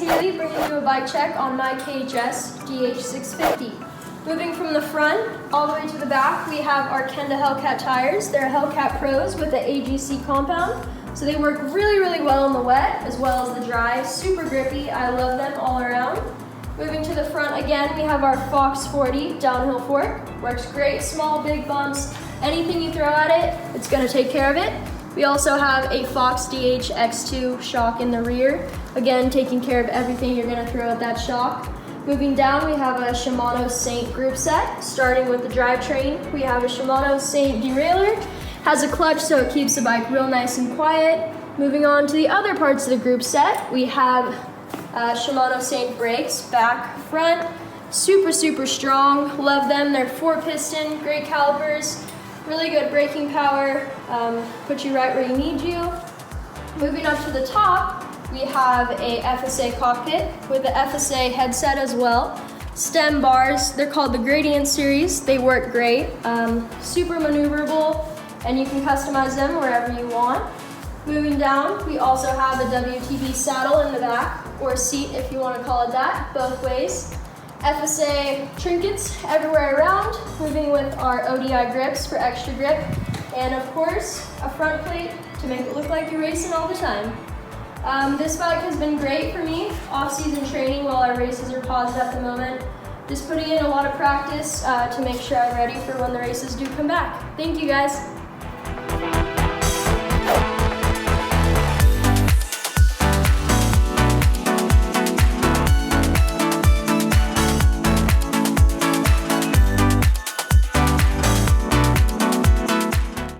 Kailey, bringing you a bike check on my KHS DH650. Moving from the front all the way to the back, we have our Hellcat Tires. They're Hellcat Pros with the AGC compound, so they work really, really well in the wet as well as the dry. Super grippy, I love them all around. Moving to the front again, we have our Fox 40 downhill fork. Works great, small, big bumps. Anything you throw at it, it's gonna take care of it. We also have a Fox DH X2 shock in the rear. Again, taking care of everything you're gonna throw at that shock. Moving down, we have a Shimano St Group Set. Starting with the drivetrain, we have a Shimano St derailleur. Has a clutch so it keeps the bike real nice and quiet. Moving on to the other parts of the group set, we have Shimano St brakes, back, front. Super, super strong, love them. They're 4-piston, great calipers. Really good braking power, put you right where you need you. Moving up to the top, we have a FSA cockpit with the FSA headset as well. Stem bars, they're called the Gradient Series. They work great, super maneuverable, and you can customize them wherever you want. Moving down, we also have the WTB saddle in the back, or seat if you want to call it that, both ways. FSA trinkets everywhere around, moving with our ODI grips for extra grip, and of course, a front plate to make it look like you're racing all the time. This bike has been great for me, off-season training while our races are paused at the moment. Just putting in a lot of practice to make sure I'm ready for when the races do come back. Thank you guys.